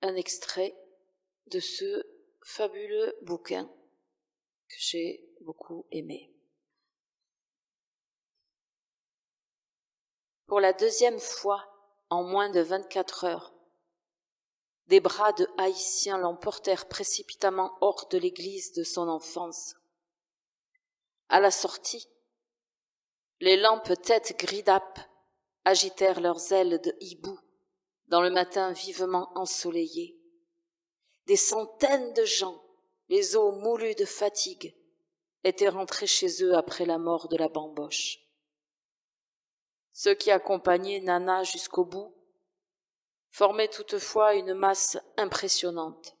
un extrait de ce fabuleux bouquin que j'ai beaucoup aimé. Pour la deuxième fois, en moins de 24 heures, des bras de Haïtiens l'emportèrent précipitamment hors de l'église de son enfance. À la sortie, les lampes têtes gris-d'âpe agitèrent leurs ailes de hibou dans le matin vivement ensoleillé. Des centaines de gens, les os moulus de fatigue, étaient rentrés chez eux après la mort de la bamboche. Ceux qui accompagnaient Nana jusqu'au bout formaient toutefois une masse impressionnante.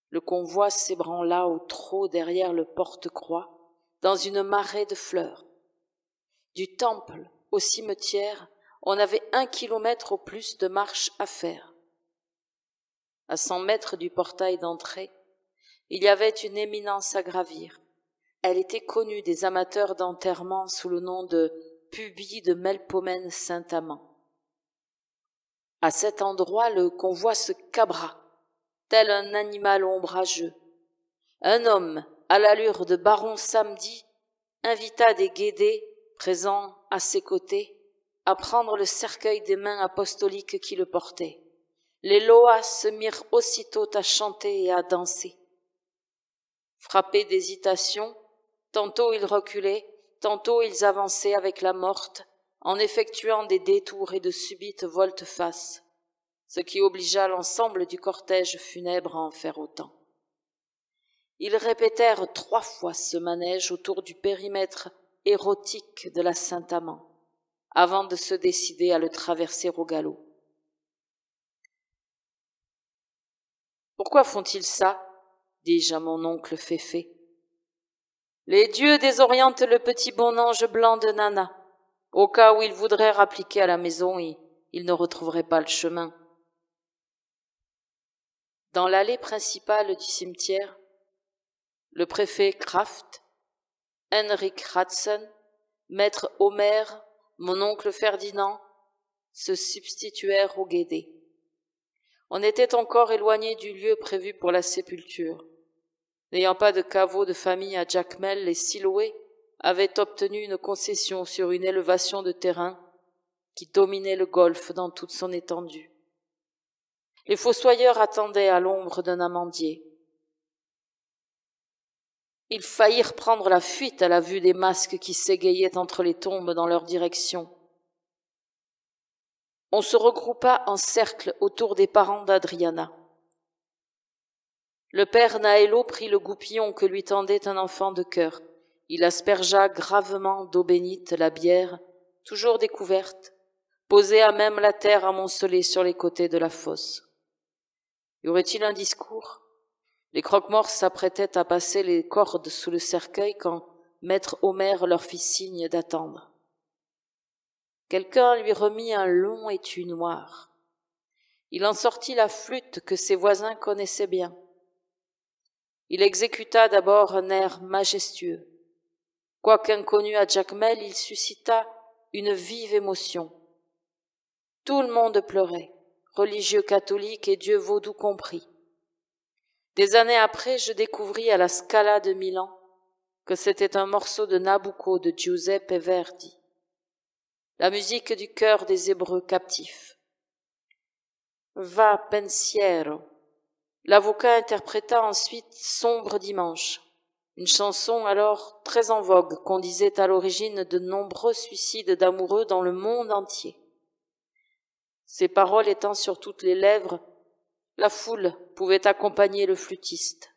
Le convoi s'ébranla au trot derrière le porte-croix, dans une marée de fleurs. Du temple au cimetière, on avait 1 kilomètre au plus de marche à faire. À 100 mètres du portail d'entrée, il y avait une éminence à gravir. Elle était connue des amateurs d'enterrement sous le nom de Pubis de Melpomène Saint-Amand. À cet endroit, le convoi se cabra, tel un animal ombrageux. Un homme, à l'allure de baron Samedi, invita des guédés, présents à ses côtés, à prendre le cercueil des mains apostoliques qui le portaient. Les loas se mirent aussitôt à chanter et à danser. Frappés d'hésitation, tantôt ils reculaient, tantôt ils avançaient avec la morte, en effectuant des détours et de subites volte-face, ce qui obligea l'ensemble du cortège funèbre à en faire autant. Ils répétèrent 3 fois ce manège autour du périmètre érotique de la Saint-Amand, avant de se décider à le traverser au galop. « Pourquoi font-ils ça ?» dis-je à mon oncle Féfé. « Les dieux désorientent le petit bon ange blanc de Nana. Au cas où il voudrait rappliquer à la maison, il ne retrouverait pas le chemin. » Dans l'allée principale du cimetière, le préfet Kraft, Henrik Hudson, maître Homer, mon oncle Ferdinand, se substituèrent aux guédés. On était encore éloigné du lieu prévu pour la sépulture. N'ayant pas de caveau de famille à Jacmel, les Siloé avaient obtenu une concession sur une élévation de terrain qui dominait le golfe dans toute son étendue. Les fossoyeurs attendaient à l'ombre d'un amandier. Ils faillirent prendre la fuite à la vue des masques qui s'égayaient entre les tombes dans leur direction. On se regroupa en cercle autour des parents d'Adriana. Le père Naëlo prit le goupillon que lui tendait un enfant de cœur. Il aspergea gravement d'eau bénite la bière, toujours découverte, posée à même la terre amoncelée sur les côtés de la fosse. Y aurait-il un discours ? Les croque-morts s'apprêtaient à passer les cordes sous le cercueil quand maître Homer leur fit signe d'attendre. Quelqu'un lui remit un long étui noir. Il en sortit la flûte que ses voisins connaissaient bien. Il exécuta d'abord un air majestueux. Quoiqu'inconnu à Jacmel, il suscita une vive émotion. Tout le monde pleurait, religieux catholiques et dieux vaudous compris. Des années après, je découvris à la Scala de Milan que c'était un morceau de Nabucco de Giuseppe Verdi, la musique du chœur des Hébreux captifs. Va pensiero. L'avocat interpréta ensuite Sombre dimanche, une chanson alors très en vogue qu'on disait à l'origine de nombreux suicides d'amoureux dans le monde entier. Ces paroles étant sur toutes les lèvres, la foule pouvait accompagner le flûtiste.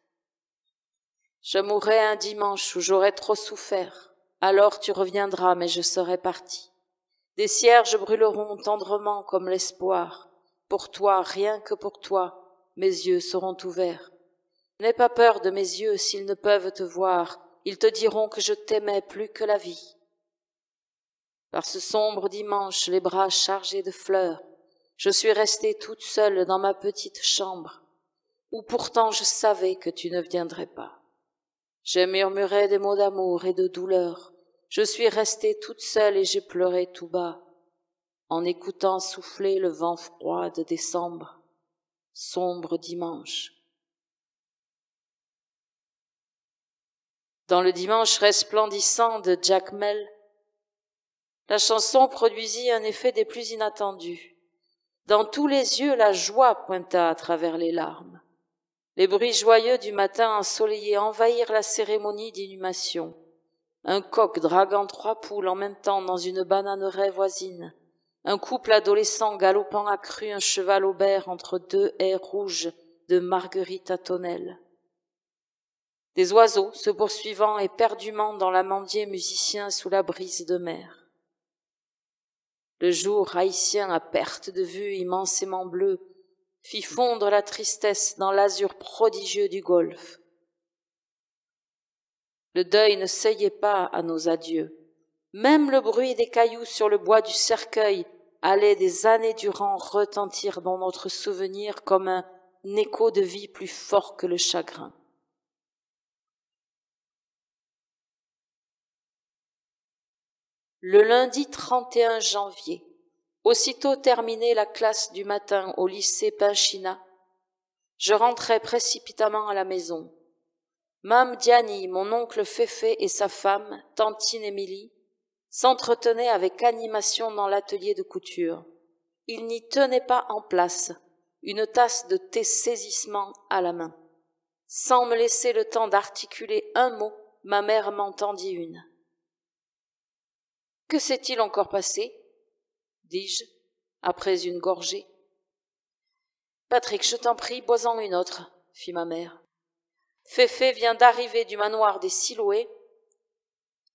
Je mourrai un dimanche où j'aurai trop souffert, alors tu reviendras, mais je serai parti. Des cierges brûleront tendrement comme l'espoir. Pour toi, rien que pour toi, mes yeux seront ouverts. N'aie pas peur de mes yeux s'ils ne peuvent te voir, ils te diront que je t'aimais plus que la vie. Par ce sombre dimanche, les bras chargés de fleurs, je suis restée toute seule dans ma petite chambre, où pourtant je savais que tu ne viendrais pas. J'ai murmuré des mots d'amour et de douleur, je suis restée toute seule et j'ai pleuré tout bas. en écoutant souffler le vent froid de décembre, sombre dimanche. Dans le dimanche resplendissant de Jacmel, la chanson produisit un effet des plus inattendus. Dans tous les yeux, la joie pointa à travers les larmes. Les bruits joyeux du matin ensoleillé envahirent la cérémonie d'inhumation. Un coq draguant 3 poules en même temps dans une bananeraie voisine. Un couple adolescent galopant accru un cheval aubert entre 2 haies rouges de marguerite à tonnelle. Des oiseaux se poursuivant éperdument dans l'amandier musicien sous la brise de mer. Le jour haïtien à perte de vue immensément bleu fit fondre la tristesse dans l'azur prodigieux du golfe. Le deuil ne seyait pas à nos adieux. Même le bruit des cailloux sur le bois du cercueil allait des années durant retentir dans notre souvenir comme un écho de vie plus fort que le chagrin. Le lundi 31 janvier, aussitôt terminée la classe du matin au lycée Pinchina, je rentrai précipitamment à la maison. Mame Diani, mon oncle Féfé et sa femme, tantine Émilie, s'entretenaient avec animation dans l'atelier de couture. Ils n'y tenaient pas en place, une tasse de thé saisissement à la main. Sans me laisser le temps d'articuler un mot, ma mère m'entendit une. « Que s'est-il encore passé ?» dis-je, après une gorgée. « Patrick, je t'en prie, bois-en une autre, » fit ma mère. Féfé vient d'arriver du manoir des Siloé.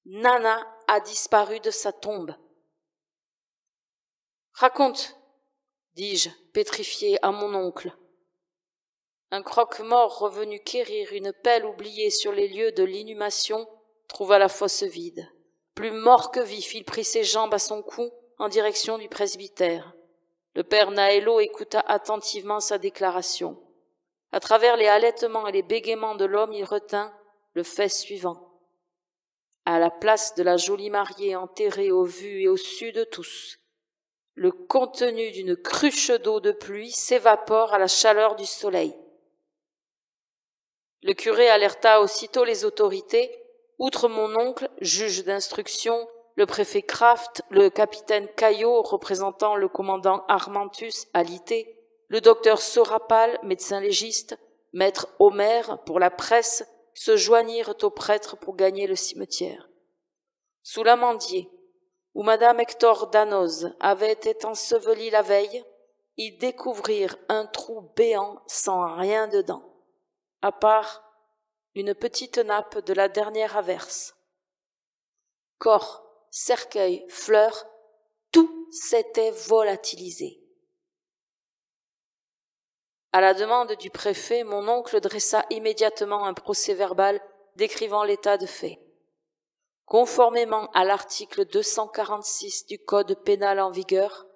Nana a disparu de sa tombe. « Raconte, » dis-je, pétrifié à mon oncle. Un croque-mort revenu quérir une pelle oubliée sur les lieux de l'inhumation trouva la fosse vide. Plus mort que vif, il prit ses jambes à son cou en direction du presbytère. Le père Naëlo écouta attentivement sa déclaration. À travers les halètements et les bégaiements de l'homme, il retint le fait suivant. À la place de la jolie mariée enterrée au vu et au su de tous, le contenu d'une cruche d'eau de pluie s'évapore à la chaleur du soleil. Le curé alerta aussitôt les autorités. Outre mon oncle, juge d'instruction, le préfet Kraft, le capitaine Caillot, représentant le commandant Armentus à l'IT, le docteur Sorapal, médecin légiste, maître Homer pour la presse, se joignirent aux prêtres pour gagner le cimetière. Sous l'amandier, où madame Hector Danoz avait été ensevelie la veille, ils découvrirent un trou béant sans rien dedans, à part une petite nappe de la dernière averse. Corps, cercueil, fleurs, tout s'était volatilisé. À la demande du préfet, mon oncle dressa immédiatement un procès-verbal décrivant l'état de fait. Conformément à l'article 246 du Code pénal en vigueur,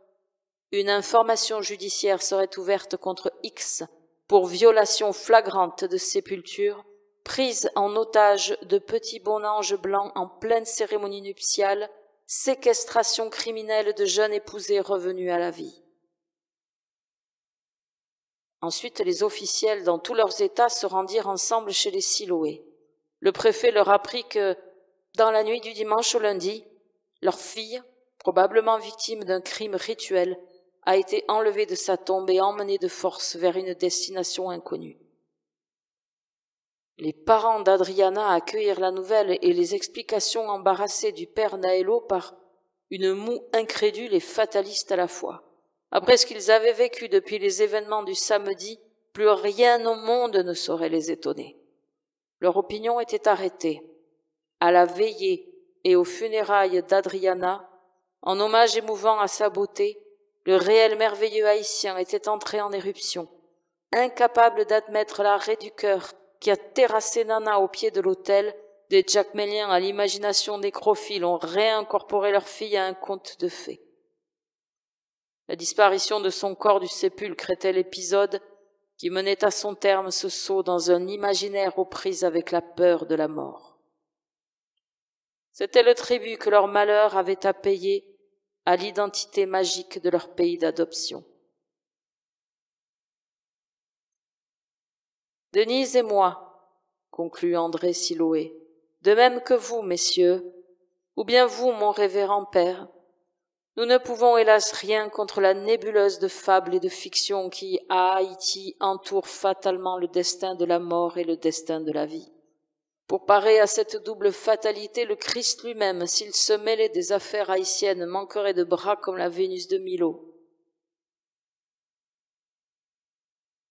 une information judiciaire serait ouverte contre X pour violation flagrante de sépulture, prise en otage de petits bonanges blancs en pleine cérémonie nuptiale, séquestration criminelle de jeunes épousés revenus à la vie. Ensuite, les officiels dans tous leurs états se rendirent ensemble chez les Siloé. Le préfet leur apprit que, dans la nuit du dimanche au lundi, leur fille, probablement victime d'un crime rituel, a été enlevée de sa tombe et emmenée de force vers une destination inconnue. Les parents d'Adriana accueillirent la nouvelle et les explications embarrassées du père Naëlo par une moue incrédule et fataliste à la fois. Après ce qu'ils avaient vécu depuis les événements du samedi, plus rien au monde ne saurait les étonner. Leur opinion était arrêtée. À la veillée et aux funérailles d'Adriana, en hommage émouvant à sa beauté, le réel merveilleux haïtien était entré en éruption, incapable d'admettre l'arrêt du cœur qui a terrassé Nana au pied de l'autel. Des Jacmeliens à l'imagination nécrophile ont réincorporé leur fille à un conte de fées. La disparition de son corps du sépulcre était l'épisode qui menait à son terme ce saut dans un imaginaire aux prises avec la peur de la mort. C'était le tribut que leur malheur avait à payer à l'identité magique de leur pays d'adoption. Denise et moi, conclut André Siloé, de même que vous, messieurs, ou bien vous, mon révérend père, nous ne pouvons hélas rien contre la nébuleuse de fables et de fictions qui, à Haïti, entoure fatalement le destin de la mort et le destin de la vie. Pour parer à cette double fatalité, le Christ lui-même, s'il se mêlait des affaires haïtiennes, manquerait de bras comme la Vénus de Milo.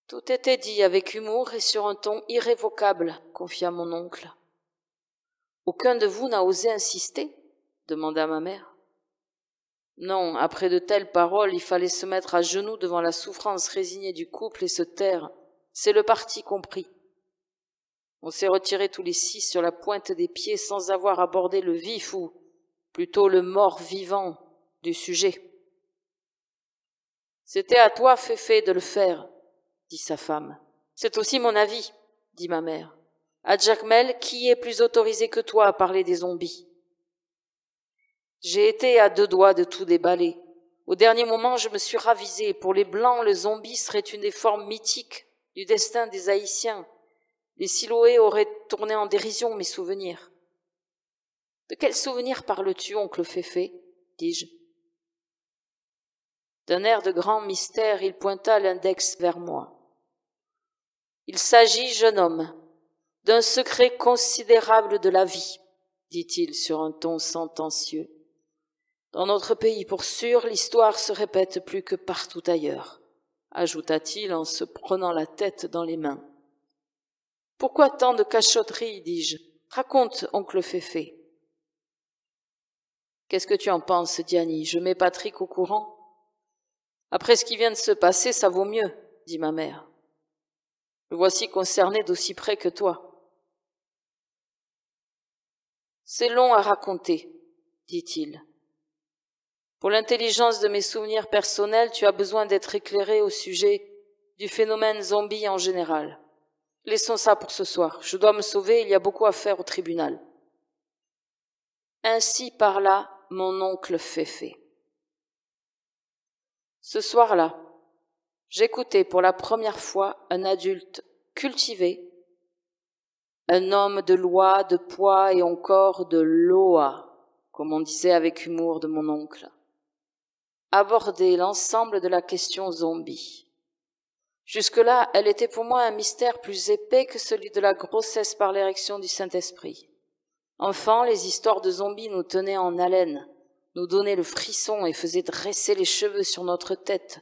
Tout était dit avec humour et sur un ton irrévocable, confia mon oncle. Aucun de vous n'a osé insister? Demanda ma mère. Non, après de telles paroles, il fallait se mettre à genoux devant la souffrance résignée du couple et se taire. C'est le parti compris. On s'est retirés tous les 6 sur la pointe des pieds sans avoir abordé le vif ou plutôt le mort vivant du sujet. C'était à toi, Féfé, de le faire, dit sa femme. C'est aussi mon avis, dit ma mère. À Jacmel, qui est plus autorisé que toi à parler des zombies? J'ai été à 2 doigts de tout déballer. Au dernier moment, je me suis ravisé. Pour les Blancs, le zombie serait une des formes mythiques du destin des Haïtiens. Les Siloé auraient tourné en dérision mes souvenirs. De quels souvenirs parles-tu, oncle Féfé? Dis-je. D'un air de grand mystère, il pointa l'index vers moi. Il s'agit, jeune homme, d'un secret considérable de la vie, dit-il sur un ton sentencieux. Dans notre pays, pour sûr, l'histoire se répète plus que partout ailleurs, ajouta-t-il en se prenant la tête dans les mains. Pourquoi tant de cachotterie, dis-je? Raconte, oncle Féfé. Qu'est-ce que tu en penses, Diany? Je mets Patrick au courant? Après ce qui vient de se passer, ça vaut mieux, dit ma mère. Le voici concerné d'aussi près que toi. C'est long à raconter, dit-il. Pour l'intelligence de mes souvenirs personnels, tu as besoin d'être éclairé au sujet du phénomène zombie en général. Laissons ça pour ce soir. Je dois me sauver, il y a beaucoup à faire au tribunal. Ainsi parla mon oncle Féfé. Ce soir-là, j'écoutais pour la première fois un adulte cultivé, un homme de loi, de poids et encore de loa, comme on disait avec humour de mon oncle, aborder l'ensemble de la question zombie. Jusque-là, elle était pour moi un mystère plus épais que celui de la grossesse par l'érection du Saint-Esprit. Enfant, les histoires de zombies nous tenaient en haleine, nous donnaient le frisson et faisaient dresser les cheveux sur notre tête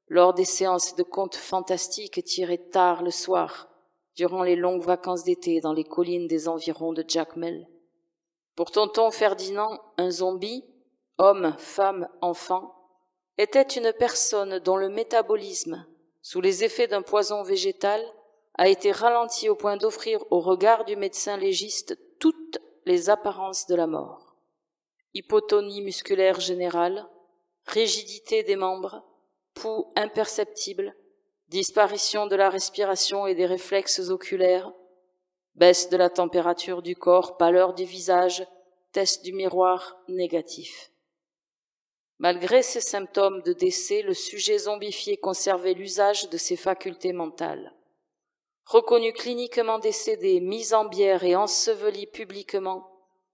lors des séances de contes fantastiques tirés tard le soir, durant les longues vacances d'été dans les collines des environs de Jacmel. Pour tonton Ferdinand, un zombie, homme, femme, enfant, était une personne dont le métabolisme, sous les effets d'un poison végétal, a été ralenti au point d'offrir au regard du médecin légiste toutes les apparences de la mort. Hypotonie musculaire générale, rigidité des membres, pouls imperceptibles, disparition de la respiration et des réflexes oculaires, baisse de la température du corps, pâleur du visage, test du miroir négatif. Malgré ces symptômes de décès, le sujet zombifié conservait l'usage de ses facultés mentales. Reconnu cliniquement décédé, mis en bière et enseveli publiquement,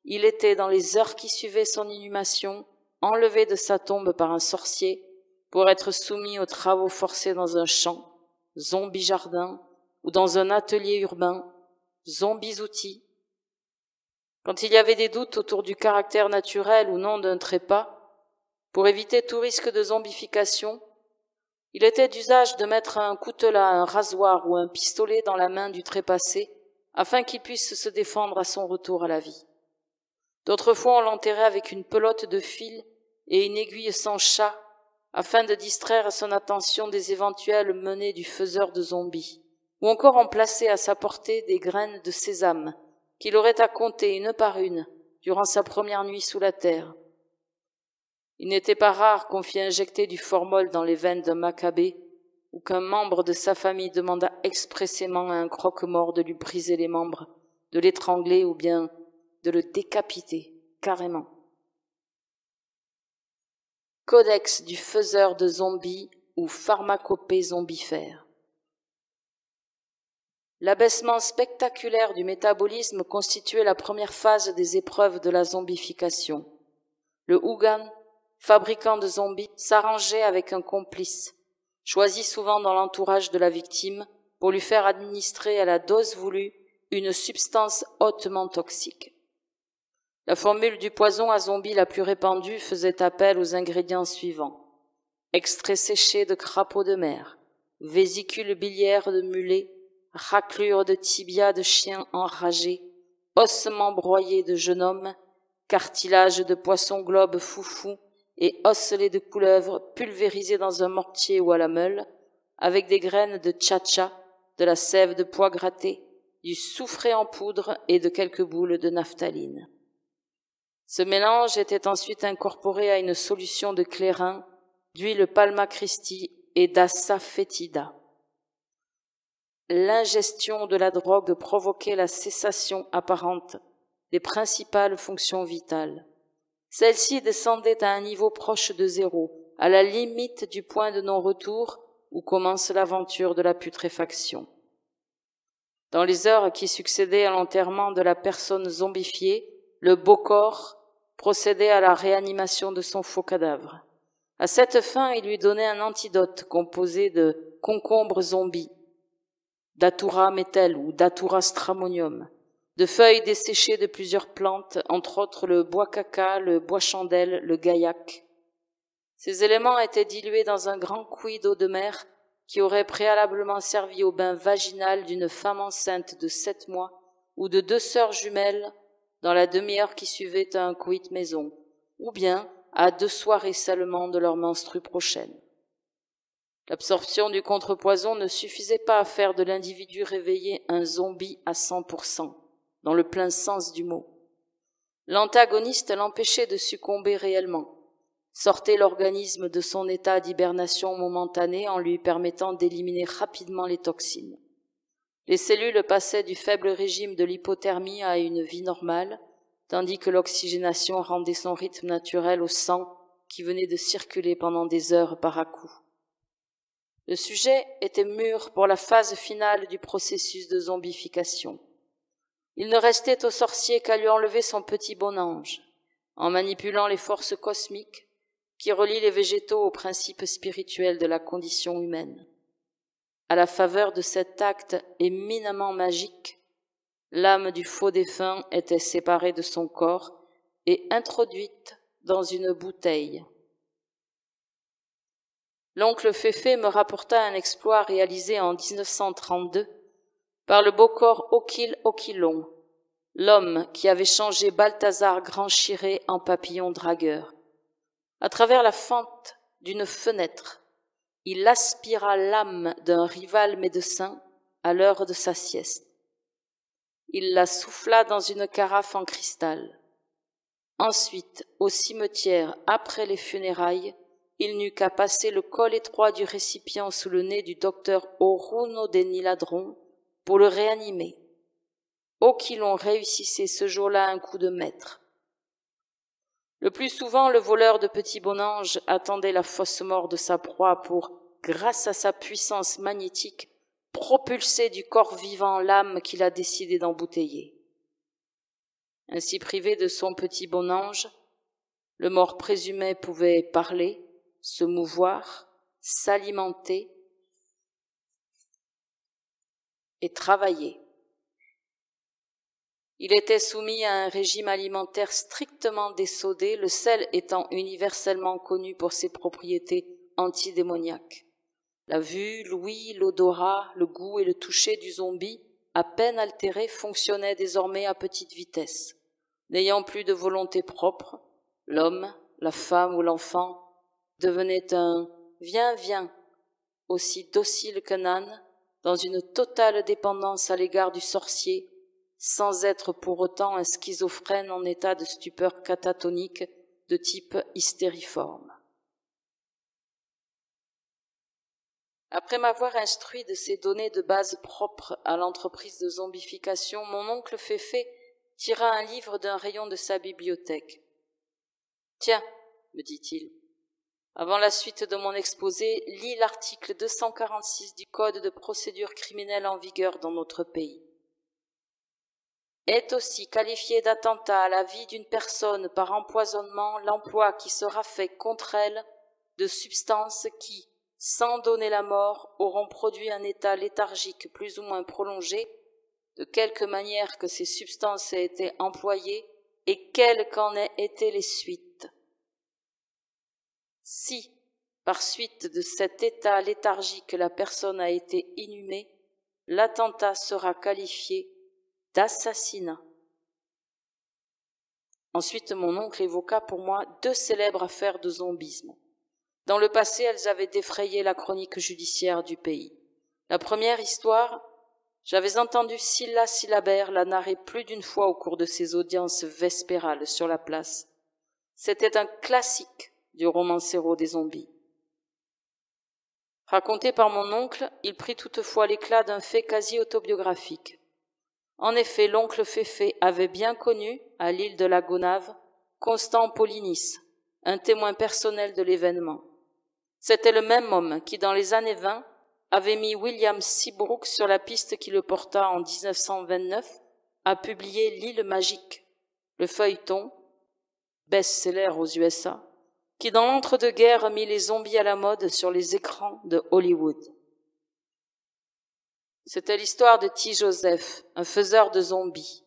il était, dans les heures qui suivaient son inhumation, enlevé de sa tombe par un sorcier pour être soumis aux travaux forcés dans un champ, zombie-jardin, ou dans un atelier urbain, zombies-outils. Quand il y avait des doutes autour du caractère naturel ou non d'un trépas, pour éviter tout risque de zombification, il était d'usage de mettre un coutelas, un rasoir ou un pistolet dans la main du trépassé afin qu'il puisse se défendre à son retour à la vie. D'autres fois, on l'enterrait avec une pelote de fil et une aiguille sans chat afin de distraire son attention des éventuelles menées du faiseur de zombies. Ou encore on plaçait à sa portée des graines de sésame qu'il aurait à compter une par une durant sa première nuit sous la terre. Il n'était pas rare qu'on fît injecter du formol dans les veines d'un macabé ou qu'un membre de sa famille demanda expressément à un croque-mort de lui briser les membres, de l'étrangler ou bien de le décapiter carrément. Codex du faiseur de zombies ou pharmacopée zombifère. L'abaissement spectaculaire du métabolisme constituait la première phase des épreuves de la zombification. Le Hougan, fabricant de zombies, s'arrangeait avec un complice, choisi souvent dans l'entourage de la victime, pour lui faire administrer à la dose voulue une substance hautement toxique. La formule du poison à zombies la plus répandue faisait appel aux ingrédients suivants: extrait séché de crapaud de mer, vésicule biliaire de mulet, raclure de tibia de chien enragé, ossements broyés de jeune homme, cartilage de poisson globe foufou et osselets de couleuvre pulvérisés dans un mortier ou à la meule, avec des graines de tcha-tcha, de la sève de pois gratté, du soufré en poudre et de quelques boules de naphtaline. Ce mélange était ensuite incorporé à une solution de clairin, d'huile Palma Christi et d'assafétida. L'ingestion de la drogue provoquait la cessation apparente des principales fonctions vitales. Celle-ci descendait à un niveau proche de zéro, à la limite du point de non-retour où commence l'aventure de la putréfaction. Dans les heures qui succédaient à l'enterrement de la personne zombifiée, le beau corps procédait à la réanimation de son faux cadavre. À cette fin, il lui donnait un antidote composé de concombres zombies, Datura metel ou Datura stramonium, de feuilles desséchées de plusieurs plantes, entre autres le bois caca, le bois chandelle, le gaillac. Ces éléments étaient dilués dans un grand coulis d'eau de mer qui aurait préalablement servi au bain vaginal d'une femme enceinte de 7 mois ou de 2 sœurs jumelles dans la demi-heure qui suivait à un coït maison, ou bien à 2 soirées seulement de leur menstrue prochaine. L'absorption du contrepoison ne suffisait pas à faire de l'individu réveillé un zombie à 100%, dans le plein sens du mot. L'antagoniste l'empêchait de succomber réellement, sortait l'organisme de son état d'hibernation momentanée en lui permettant d'éliminer rapidement les toxines. Les cellules passaient du faible régime de l'hypothermie à une vie normale, tandis que l'oxygénation rendait son rythme naturel au sang qui venait de circuler pendant des heures par à-coups. Le sujet était mûr pour la phase finale du processus de zombification. Il ne restait au sorcier qu'à lui enlever son petit bon ange, en manipulant les forces cosmiques qui relient les végétaux aux principes spirituels de la condition humaine. À la faveur de cet acte éminemment magique, l'âme du faux défunt était séparée de son corps et introduite dans une bouteille. L'oncle Féfé me rapporta un exploit réalisé en 1932 par le beau corps Okil Okilon, l'homme qui avait changé Balthazar Grand-Chiré en papillon dragueur. À travers la fente d'une fenêtre, il aspira l'âme d'un rival médecin à l'heure de sa sieste. Il la souffla dans une carafe en cristal. Ensuite, au cimetière, après les funérailles, il n'eut qu'à passer le col étroit du récipient sous le nez du docteur Oruno Deniladron pour le réanimer. Okilon réussissait ce jour-là un coup de maître. Le plus souvent, le voleur de petits bonanges attendait la fausse mort de sa proie pour, grâce à sa puissance magnétique, propulser du corps vivant l'âme qu'il a décidé d'embouteiller. Ainsi privé de son petit bonange, le mort présumé pouvait parler, se mouvoir, s'alimenter et travailler. Il était soumis à un régime alimentaire strictement désodé, le sel étant universellement connu pour ses propriétés antidémoniaques. La vue, l'ouïe, l'odorat, le goût et le toucher du zombie, à peine altérés, fonctionnaient désormais à petite vitesse. N'ayant plus de volonté propre, l'homme, la femme ou l'enfant devenait un « viens, viens », aussi docile qu'un âne, dans une totale dépendance à l'égard du sorcier, sans être pour autant un schizophrène en état de stupeur catatonique de type hystériforme. Après m'avoir instruit de ces données de base propres à l'entreprise de zombification, mon oncle Féfé tira un livre d'un rayon de sa bibliothèque. « Tiens, me dit-il, Avant la suite de mon exposé, lis l'article 246 du Code de procédure criminelle en vigueur dans notre pays. Est aussi qualifié d'attentat à la vie d'une personne par empoisonnement l'emploi qui sera fait contre elle de substances qui, sans donner la mort, auront produit un état léthargique plus ou moins prolongé, de quelque manière que ces substances aient été employées et quelles qu'en aient été les suites. Si, par suite de cet état léthargique, la personne a été inhumée, l'attentat sera qualifié d'assassinat. Ensuite, mon oncle évoqua pour moi 2 célèbres affaires de zombisme. Dans le passé, elles avaient défrayé la chronique judiciaire du pays. La première histoire, j'avais entendu Sylla Syllabert la narrer plus d'une fois au cours de ses audiences vespérales sur la place. C'était un classique du romancero des zombies. Raconté par mon oncle, il prit toutefois l'éclat d'un fait quasi autobiographique. En effet, l'oncle Féfé avait bien connu, à l'île de la Gonâve, Constant Paulinis, un témoin personnel de l'événement. C'était le même homme qui, dans les années 20, avait mis William Seabrook sur la piste qui le porta en 1929 à publier L'île magique, le feuilleton, best-seller aux USA, qui dans l'entre-deux-guerres mit les zombies à la mode sur les écrans de Hollywood. C'était l'histoire de T. Joseph, un faiseur de zombies.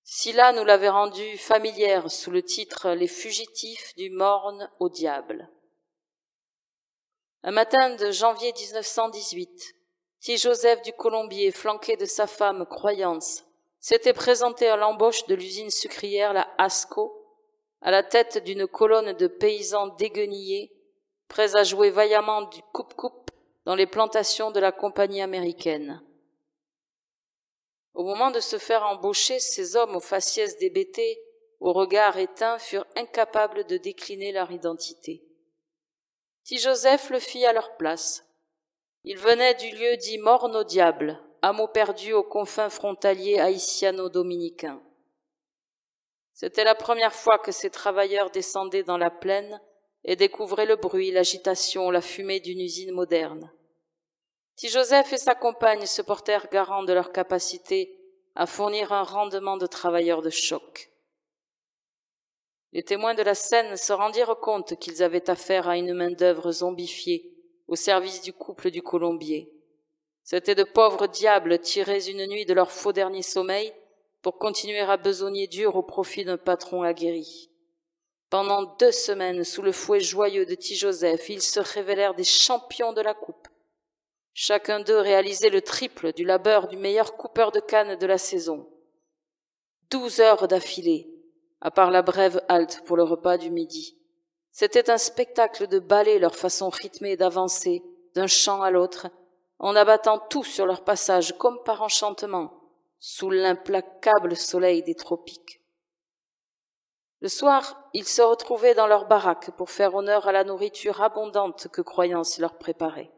Sylla nous l'avait rendue familière sous le titre « Les fugitifs du morne au diable ». Un matin de janvier 1918, T. Joseph du Colombier, flanqué de sa femme Croyance, s'était présenté à l'embauche de l'usine sucrière la Asco, à la tête d'une colonne de paysans déguenillés, prêts à jouer vaillamment du coupe-coupe dans les plantations de la compagnie américaine. Au moment de se faire embaucher, ces hommes aux faciès débêtés, au regard éteint, furent incapables de décliner leur identité. T. Joseph le fit à leur place. Il venait du lieu dit Morne au diable, hameau perdu aux confins frontaliers haïtiano-dominicains. C'était la première fois que ces travailleurs descendaient dans la plaine et découvraient le bruit, l'agitation, la fumée d'une usine moderne. T. Joseph et sa compagne se portèrent garants de leur capacité à fournir un rendement de travailleurs de choc. Les témoins de la scène se rendirent compte qu'ils avaient affaire à une main-d'œuvre zombifiée au service du couple du Colombier. C'étaient de pauvres diables tirés une nuit de leur faux dernier sommeil pour continuer à besogner dur au profit d'un patron aguerri. Pendant 2 semaines, sous le fouet joyeux de T. Joseph, ils se révélèrent des champions de la coupe. Chacun d'eux réalisait le triple du labeur du meilleur coupeur de canne de la saison. 12 heures d'affilée, à part la brève halte pour le repas du midi. C'était un spectacle de ballet leur façon rythmée d'avancer d'un champ à l'autre, en abattant tout sur leur passage comme par enchantement, sous l'implacable soleil des tropiques. Le soir, ils se retrouvaient dans leur baraque pour faire honneur à la nourriture abondante que Croyance leur préparait.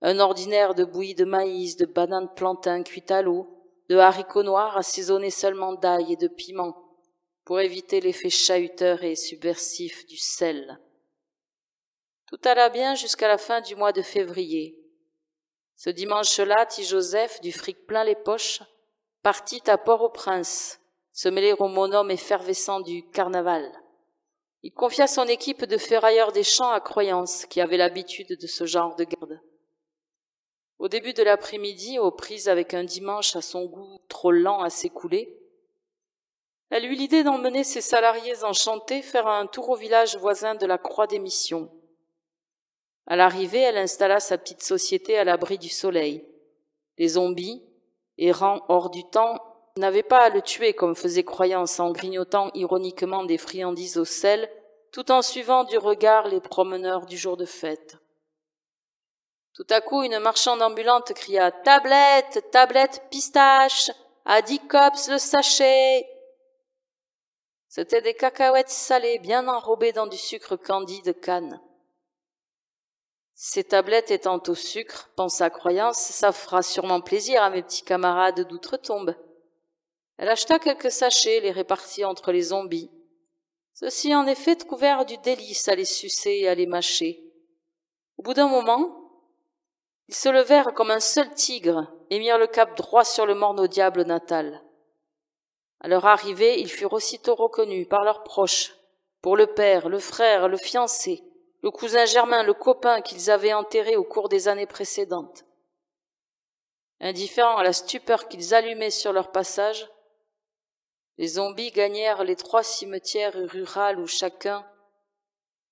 Un ordinaire de bouillie de maïs, de bananes plantains cuites à l'eau, de haricots noirs assaisonnés seulement d'ail et de piment, pour éviter l'effet chahuteur et subversif du sel. Tout alla bien jusqu'à la fin du mois de février. Ce dimanche-là, T. Joseph, du fric plein les poches, partit à Port-au-Prince, se mêler au monhomme effervescent du carnaval. Il confia son équipe de ferrailleurs des champs à Croyance, qui avait l'habitude de ce genre de garde. Au début de l'après-midi, aux prises avec un dimanche à son goût trop lent à s'écouler, elle eut l'idée d'emmener ses salariés enchantés faire un tour au village voisin de la Croix des Missions. À l'arrivée, elle installa sa petite société à l'abri du soleil. Les zombies, errant hors du temps, n'avaient pas à le tuer comme faisait Croyance en grignotant ironiquement des friandises au sel, tout en suivant du regard les promeneurs du jour de fête. Tout à coup, une marchande ambulante cria « Tablette, tablette pistache, à 10 cops le sachet !» C'étaient des cacahuètes salées bien enrobées dans du sucre candide canne. Ces tablettes étant au sucre, pensa Croyance, ça fera sûrement plaisir à mes petits camarades d'outre-tombe. Elle acheta quelques sachets et les répartit entre les zombies. Ceux-ci en effet trouvèrent du délice à les sucer et à les mâcher. Au bout d'un moment, ils se levèrent comme un seul tigre et mirent le cap droit sur le morne diable natal. À leur arrivée, ils furent aussitôt reconnus par leurs proches, pour le père, le frère, le fiancé, le cousin germain, le copain qu'ils avaient enterré au cours des années précédentes. Indifférents à la stupeur qu'ils allumaient sur leur passage, les zombies gagnèrent les 3 cimetières ruraux où chacun,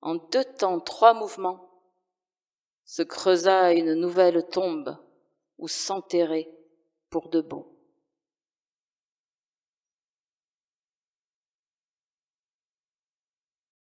en 2 temps, 3 mouvements, se creusa une nouvelle tombe où s'enterrer pour de bon.